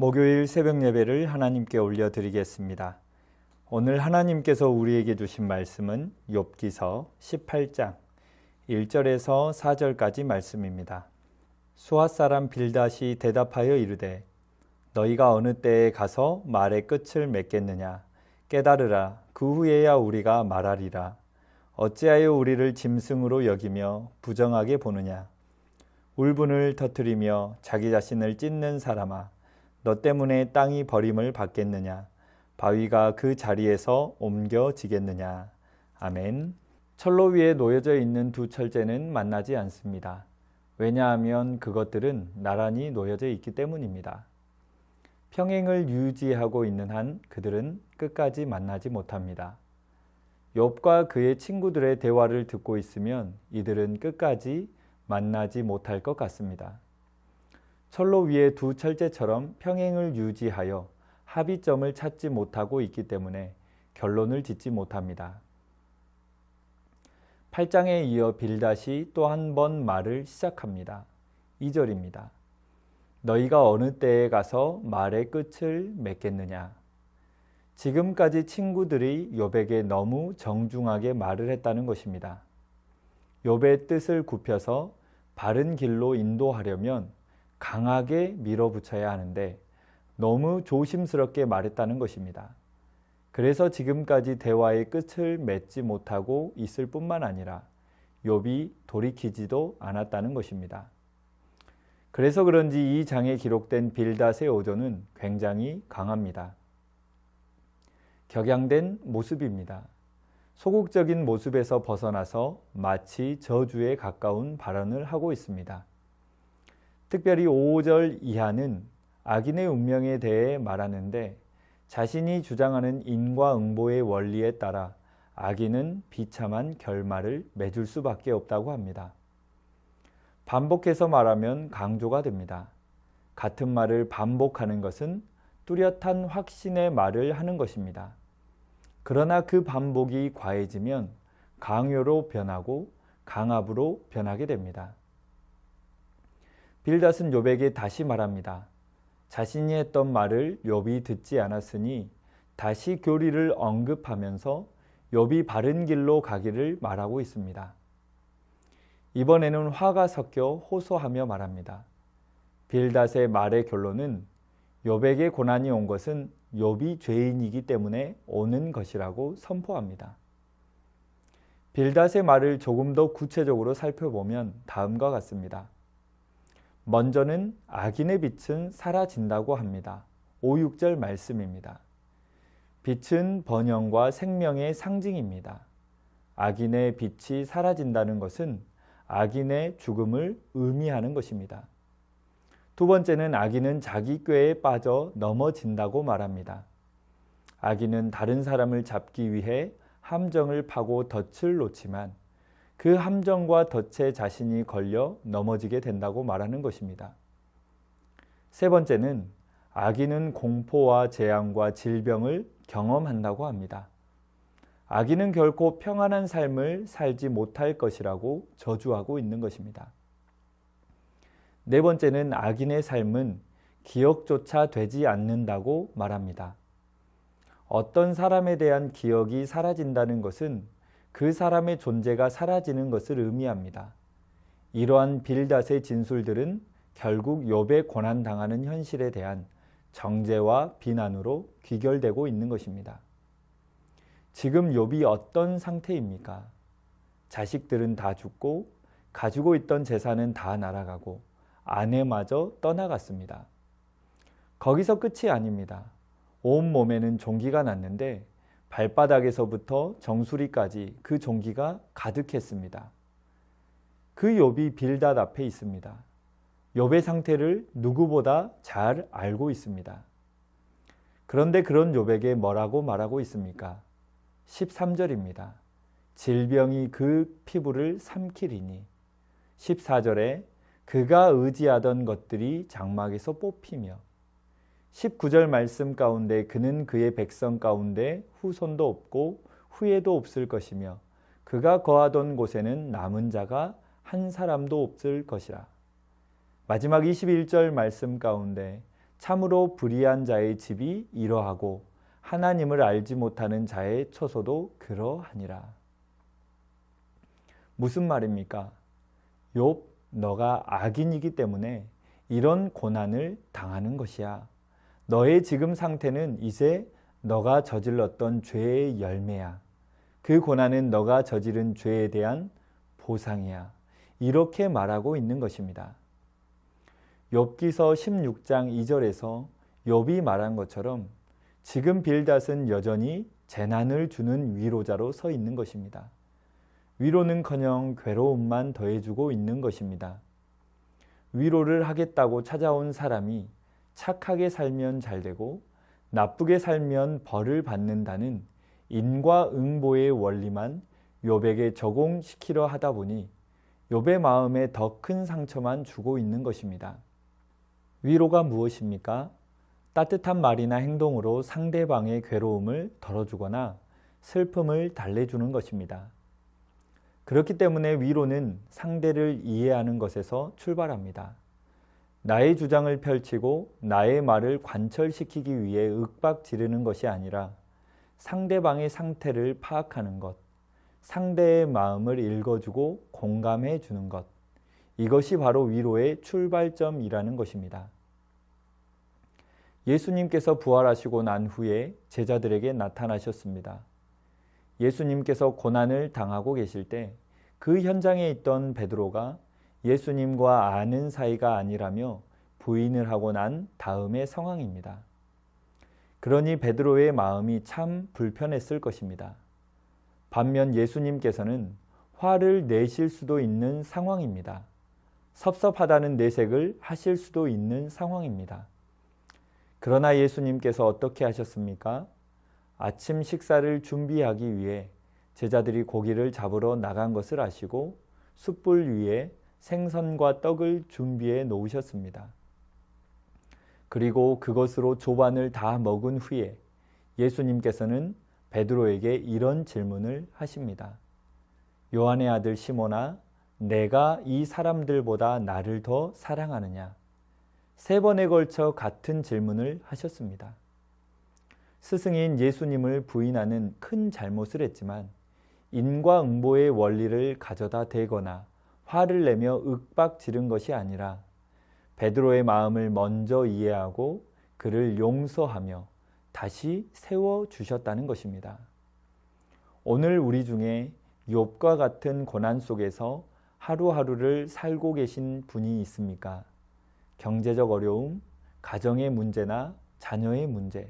목요일 새벽 예배를 하나님께 올려드리겠습니다. 오늘 하나님께서 우리에게 주신 말씀은 욥기서 18장 1절에서 4절까지 말씀입니다. 수앗 사람 빌닷이 대답하여 이르되 너희가 어느 때에 가서 말의 끝을 맺겠느냐. 깨달으라. 그 후에야 우리가 말하리라. 어찌하여 우리를 짐승으로 여기며 부정하게 보느냐. 울분을 터뜨리며 자기 자신을 찢는 사람아, 너 때문에 땅이 버림을 받겠느냐. 바위가 그 자리에서 옮겨지겠느냐. 아멘. 철로 위에 놓여져 있는 두 철제는 만나지 않습니다. 왜냐하면 그것들은 나란히 놓여져 있기 때문입니다. 평행을 유지하고 있는 한 그들은 끝까지 만나지 못합니다. 욥과 그의 친구들의 대화를 듣고 있으면 이들은 끝까지 만나지 못할 것 같습니다. 철로 위에 두 철제처럼 평행을 유지하여 합의점을 찾지 못하고 있기 때문에 결론을 짓지 못합니다. 8장에 이어 빌닷이 또 한 번 말을 시작합니다. 2절입니다. 너희가 어느 때에 가서 말의 끝을 맺겠느냐. 지금까지 친구들이 욥에게 너무 정중하게 말을 했다는 것입니다. 욥의 뜻을 굽혀서 바른 길로 인도하려면 강하게 밀어붙여야 하는데 너무 조심스럽게 말했다는 것입니다. 그래서 지금까지 대화의 끝을 맺지 못하고 있을 뿐만 아니라 욥이 돌이키지도 않았다는 것입니다. 그래서 그런지 이 장에 기록된 빌닷의 어조는 굉장히 강합니다. 격양된 모습입니다. 소극적인 모습에서 벗어나서 마치 저주에 가까운 발언을 하고 있습니다. 특별히 5절 이하는 악인의 운명에 대해 말하는데 자신이 주장하는 인과응보의 원리에 따라 악인은 비참한 결말을 맺을 수밖에 없다고 합니다. 반복해서 말하면 강조가 됩니다. 같은 말을 반복하는 것은 뚜렷한 확신의 말을 하는 것입니다. 그러나 그 반복이 과해지면 강요로 변하고 강압으로 변하게 됩니다. 빌닷은 욥에게 다시 말합니다. 자신이 했던 말을 욥이 듣지 않았으니 다시 교리를 언급하면서 욥이 바른 길로 가기를 말하고 있습니다. 이번에는 화가 섞여 호소하며 말합니다. 빌닷의 말의 결론은 욥에게 고난이 온 것은 욥이 죄인이기 때문에 오는 것이라고 선포합니다. 빌닷의 말을 조금 더 구체적으로 살펴보면 다음과 같습니다. 먼저는 악인의 빛은 사라진다고 합니다. 5, 6절 말씀입니다. 빛은 번영과 생명의 상징입니다. 악인의 빛이 사라진다는 것은 악인의 죽음을 의미하는 것입니다. 두 번째는 악인은 자기 꾀에 빠져 넘어진다고 말합니다. 악인은 다른 사람을 잡기 위해 함정을 파고 덫을 놓지만 그 함정과 덫에 자신이 걸려 넘어지게 된다고 말하는 것입니다. 세 번째는 악인은 공포와 재앙과 질병을 경험한다고 합니다. 악인은 결코 평안한 삶을 살지 못할 것이라고 저주하고 있는 것입니다. 네 번째는 악인의 삶은 기억조차 되지 않는다고 말합니다. 어떤 사람에 대한 기억이 사라진다는 것은 그 사람의 존재가 사라지는 것을 의미합니다. 이러한 빌닷의 진술들은 결국 욥에 고난당하는 현실에 대한 정죄와 비난으로 귀결되고 있는 것입니다. 지금 욥이 어떤 상태입니까? 자식들은 다 죽고 가지고 있던 재산은 다 날아가고 아내마저 떠나갔습니다. 거기서 끝이 아닙니다. 온 몸에는 종기가 났는데 발바닥에서부터 정수리까지 그 종기가 가득했습니다. 그 욥이 빌닷 앞에 있습니다. 욥의 상태를 누구보다 잘 알고 있습니다. 그런데 그런 욥에게 뭐라고 말하고 있습니까? 13절입니다. 질병이 그 피부를 삼키리니. 14절에 그가 의지하던 것들이 장막에서 뽑히며 19절 말씀 가운데 그는 그의 백성 가운데 후손도 없고 후예도 없을 것이며 그가 거하던 곳에는 남은 자가 한 사람도 없을 것이라. 마지막 21절 말씀 가운데 참으로 불의한 자의 집이 이러하고 하나님을 알지 못하는 자의 처소도 그러하니라. 무슨 말입니까? 욥, 너가 악인이기 때문에 이런 고난을 당하는 것이야. 너의 지금 상태는 이제 너가 저질렀던 죄의 열매야. 그 고난은 너가 저지른 죄에 대한 보상이야. 이렇게 말하고 있는 것입니다. 욥기서 16장 2절에서 욥이 말한 것처럼 지금 빌닷은 여전히 재난을 주는 위로자로 서 있는 것입니다. 위로는커녕 괴로움만 더해주고 있는 것입니다. 위로를 하겠다고 찾아온 사람이 착하게 살면 잘되고 나쁘게 살면 벌을 받는다는 인과응보의 원리만 욥에게 적용시키려 하다 보니 욥의 마음에 더 큰 상처만 주고 있는 것입니다. 위로가 무엇입니까? 따뜻한 말이나 행동으로 상대방의 괴로움을 덜어주거나 슬픔을 달래주는 것입니다. 그렇기 때문에 위로는 상대를 이해하는 것에서 출발합니다. 나의 주장을 펼치고 나의 말을 관철시키기 위해 윽박 지르는 것이 아니라 상대방의 상태를 파악하는 것, 상대의 마음을 읽어주고 공감해 주는 것, 이것이 바로 위로의 출발점이라는 것입니다. 예수님께서 부활하시고 난 후에 제자들에게 나타나셨습니다. 예수님께서 고난을 당하고 계실 때 그 현장에 있던 베드로가 예수님과 아는 사이가 아니라며 부인을 하고 난 다음의 상황입니다. 그러니 베드로의 마음이 참 불편했을 것입니다. 반면 예수님께서는 화를 내실 수도 있는 상황입니다. 섭섭하다는 내색을 하실 수도 있는 상황입니다. 그러나 예수님께서 어떻게 하셨습니까? 아침 식사를 준비하기 위해 제자들이 고기를 잡으러 나간 것을 아시고 숯불 위에 생선과 떡을 준비해 놓으셨습니다. 그리고 그것으로 조반을 다 먹은 후에 예수님께서는 베드로에게 이런 질문을 하십니다. 요한의 아들 시몬아, 내가 이 사람들보다 나를 더 사랑하느냐? 3번에 걸쳐 같은 질문을 하셨습니다. 스승인 예수님을 부인하는 큰 잘못을 했지만 인과응보의 원리를 가져다 대거나 화를 내며 윽박 지른 것이 아니라 베드로의 마음을 먼저 이해하고 그를 용서하며 다시 세워주셨다는 것입니다. 오늘 우리 중에 욥과 같은 고난 속에서 하루하루를 살고 계신 분이 있습니까? 경제적 어려움, 가정의 문제나 자녀의 문제,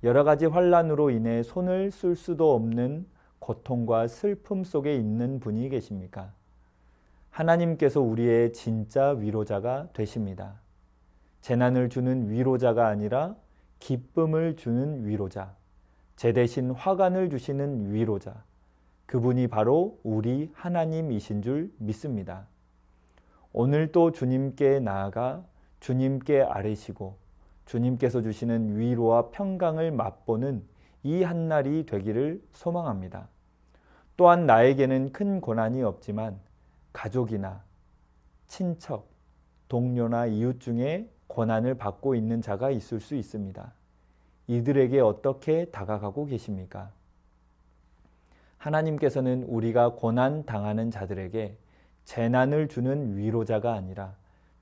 여러 가지 환난으로 인해 손을 쓸 수도 없는 고통과 슬픔 속에 있는 분이 계십니까? 하나님께서 우리의 진짜 위로자가 되십니다. 재난을 주는 위로자가 아니라 기쁨을 주는 위로자, 제 대신 화관을 주시는 위로자, 그분이 바로 우리 하나님이신 줄 믿습니다. 오늘 또 주님께 나아가 주님께 아뢰시고 주님께서 주시는 위로와 평강을 맛보는 이 한날이 되기를 소망합니다. 또한 나에게는 큰 고난이 없지만 가족이나 친척, 동료나 이웃 중에 고난을 받고 있는 자가 있을 수 있습니다. 이들에게 어떻게 다가가고 계십니까? 하나님께서는 우리가 고난 당하는 자들에게 재난을 주는 위로자가 아니라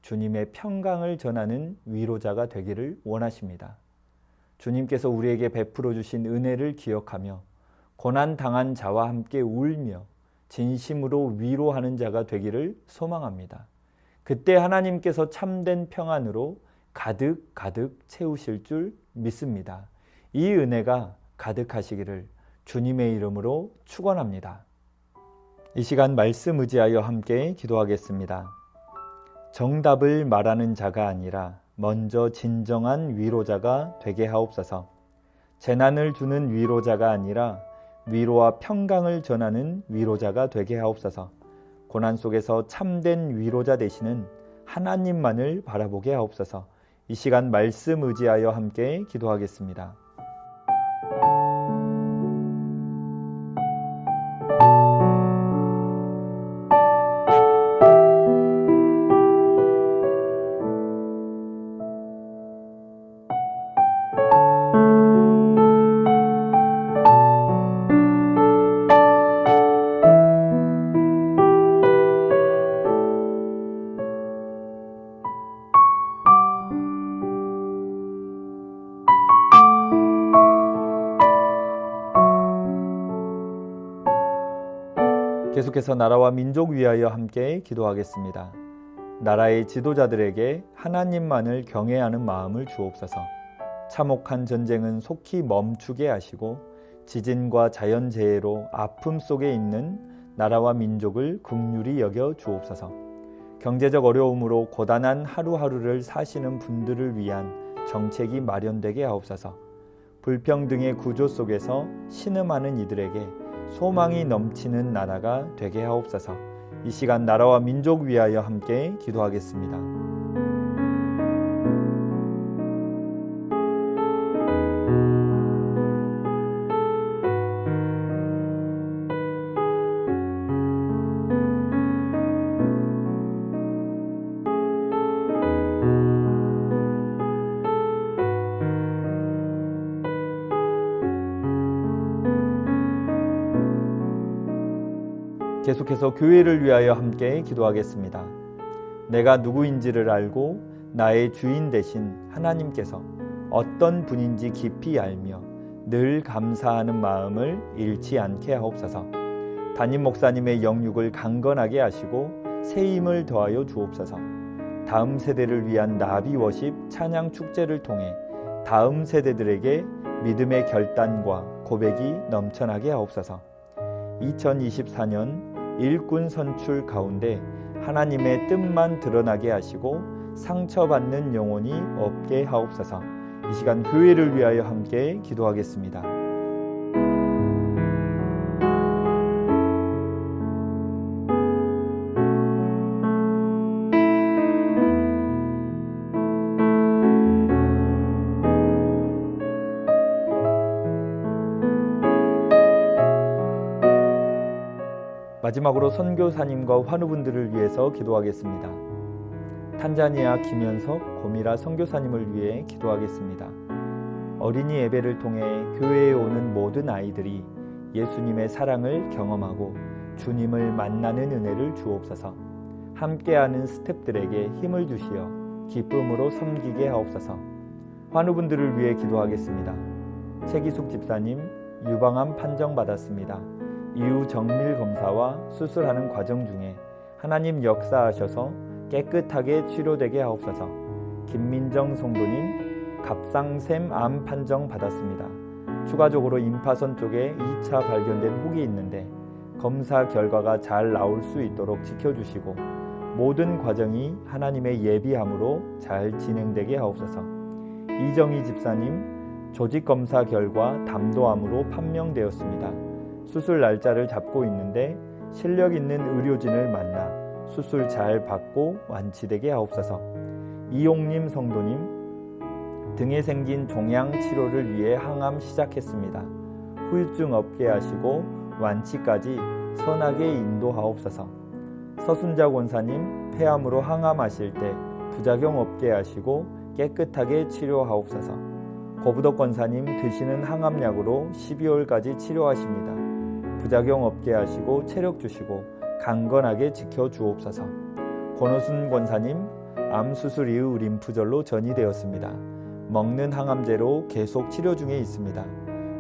주님의 평강을 전하는 위로자가 되기를 원하십니다. 주님께서 우리에게 베풀어 주신 은혜를 기억하며 고난 당한 자와 함께 울며 진심으로 위로하는 자가 되기를 소망합니다. 그때 하나님께서 참된 평안으로 가득 채우실 줄 믿습니다. 이 은혜가 가득하시기를 주님의 이름으로 축원합니다. 이 시간 말씀 의지하여 함께 기도하겠습니다. 정답을 말하는 자가 아니라 먼저 진정한 위로자가 되게 하옵소서. 재난을 주는 위로자가 아니라 위로와 평강을 전하는 위로자가 되게 하옵소서. 고난 속에서 참된 위로자 되시는 하나님만을 바라보게 하옵소서. 이 시간 말씀 의지하여 함께 기도하겠습니다. 계속해서 나라와 민족 위하여 함께 기도하겠습니다. 나라의 지도자들에게 하나님만을 경외하는 마음을 주옵소서. 참혹한 전쟁은 속히 멈추게 하시고 지진과 자연재해로 아픔 속에 있는 나라와 민족을 긍휼히 여겨 주옵소서. 경제적 어려움으로 고단한 하루하루를 사시는 분들을 위한 정책이 마련되게 하옵소서. 불평등의 구조 속에서 신음하는 이들에게 소망이 넘치는 나라가 되게 하옵소서. 이 시간 나라와 민족 위하여 함께 기도하겠습니다. 계속해서 교회를 위하여 함께 기도하겠습니다. 내가 누구인지를 알고 나의 주인 되신 하나님께서 어떤 분인지 깊이 알며 늘 감사하는 마음을 잃지 않게 하옵소서. 담임 목사님의 영육을 강건하게 하시고 새 힘을 더하여 주옵소서. 다음 세대를 위한 나비 워십 찬양 축제를 통해 다음 세대들에게 믿음의 결단과 고백이 넘쳐나게 하옵소서. 2024년 일꾼 선출 가운데 하나님의 뜻만 드러나게 하시고 상처받는 영혼이 없게 하옵소서. 이 시간 교회를 위하여 함께 기도하겠습니다. 마지막으로 선교사님과 환우분들을 위해서 기도하겠습니다. 탄자니아 김현석 고미라 선교사님을 위해 기도하겠습니다. 어린이 예배를 통해 교회에 오는 모든 아이들이 예수님의 사랑을 경험하고 주님을 만나는 은혜를 주옵소서. 함께하는 스태프들에게 힘을 주시어 기쁨으로 섬기게 하옵소서. 환우분들을 위해 기도하겠습니다. 최기숙 집사님 유방암 판정받았습니다. 이후 정밀 검사와 수술하는 과정 중에 하나님 역사하셔서 깨끗하게 치료되게 하옵소서. 김민정 성도님 갑상샘 암 판정 받았습니다. 추가적으로 임파선 쪽에 2차 발견된 혹이 있는데 검사 결과가 잘 나올 수 있도록 지켜주시고 모든 과정이 하나님의 예비함으로 잘 진행되게 하옵소서. 이정희 집사님 조직검사 결과 담도암으로 판명되었습니다. 수술 날짜를 잡고 있는데 실력 있는 의료진을 만나 수술 잘 받고 완치되게 하옵소서. 이용림 성도님 등에 생긴 종양 치료를 위해 항암 시작했습니다. 후유증 없게 하시고 완치까지 선하게 인도하옵소서. 서순자 권사님 폐암으로 항암하실 때 부작용 없게 하시고 깨끗하게 치료하옵소서. 고부덕 권사님 드시는 항암약으로 12월까지 치료하십니다. 부작용 없게 하시고 체력 주시고 강건하게 지켜주옵소서. 권호순 권사님 암수술 이후 림프절로 전이되었습니다. 먹는 항암제로 계속 치료 중에 있습니다.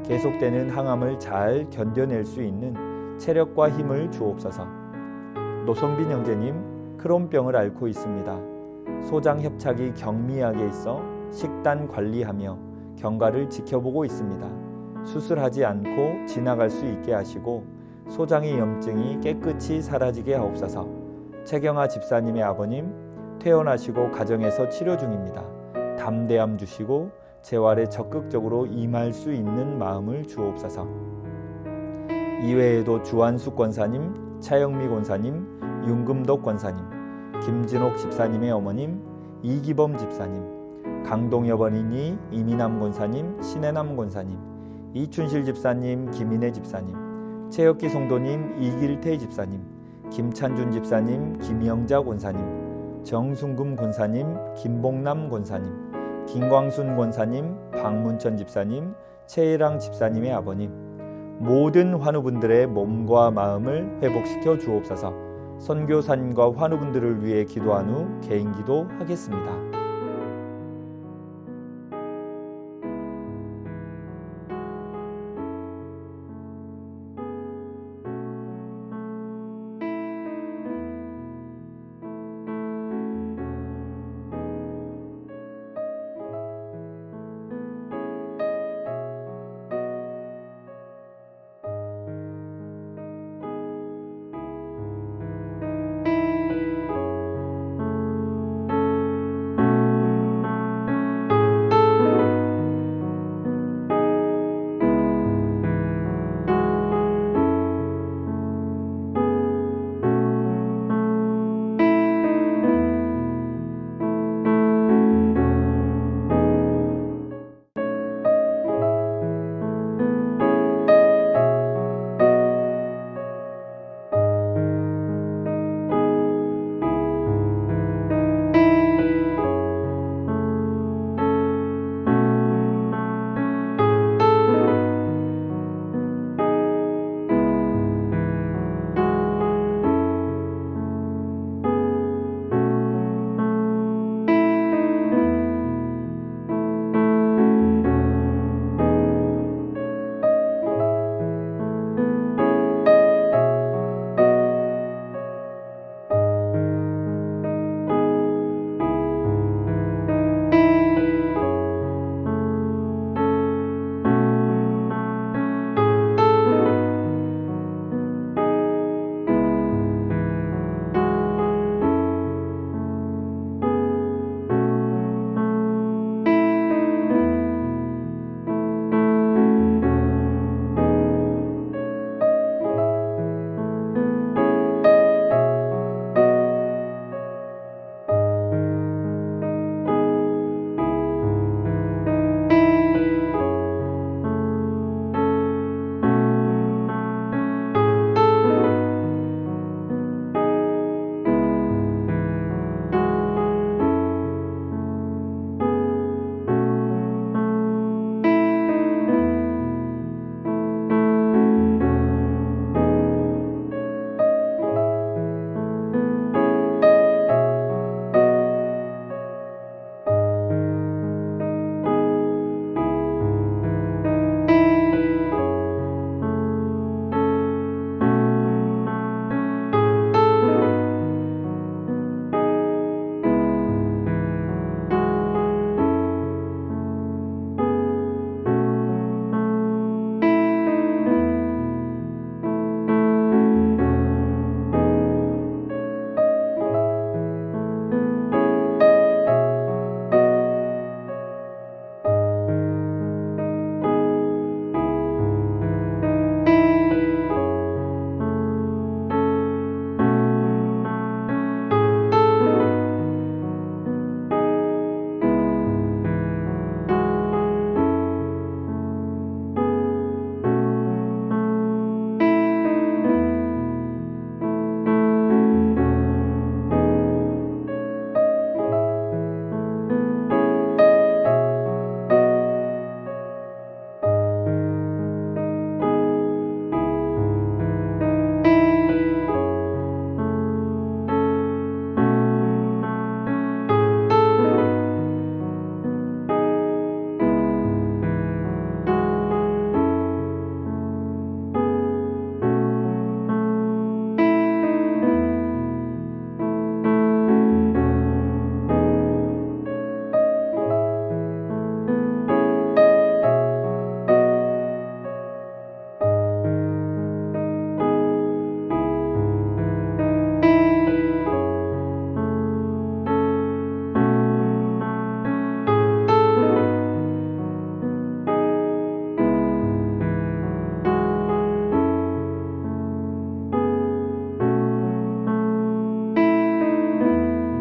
계속되는 항암을 잘 견뎌낼 수 있는 체력과 힘을 주옵소서. 노선빈 형제님 크론병을 앓고 있습니다. 소장 협착이 경미하게 있어 식단 관리하며 경과를 지켜보고 있습니다. 수술하지 않고 지나갈 수 있게 하시고 소장의 염증이 깨끗이 사라지게 하옵소서. 최경아 집사님의 아버님 퇴원하시고 가정에서 치료 중입니다. 담대함 주시고 재활에 적극적으로 임할 수 있는 마음을 주옵소서. 이외에도 주한숙 권사님, 차영미 권사님, 윤금덕 권사님, 김진옥 집사님의 어머님, 이기범 집사님, 강동엽 어린이, 이민남 권사님, 신혜남 권사님, 이춘실 집사님, 김인혜 집사님, 최혁기 성도님, 이길태 집사님, 김찬준 집사님, 김영자 권사님, 정순금 권사님, 김봉남 권사님, 김광순 권사님, 박문천 집사님, 최일랑 집사님의 아버님, 모든 환우분들의 몸과 마음을 회복시켜 주옵소서. 선교사님과 환우분들을 위해 기도한 후 개인기도 하겠습니다.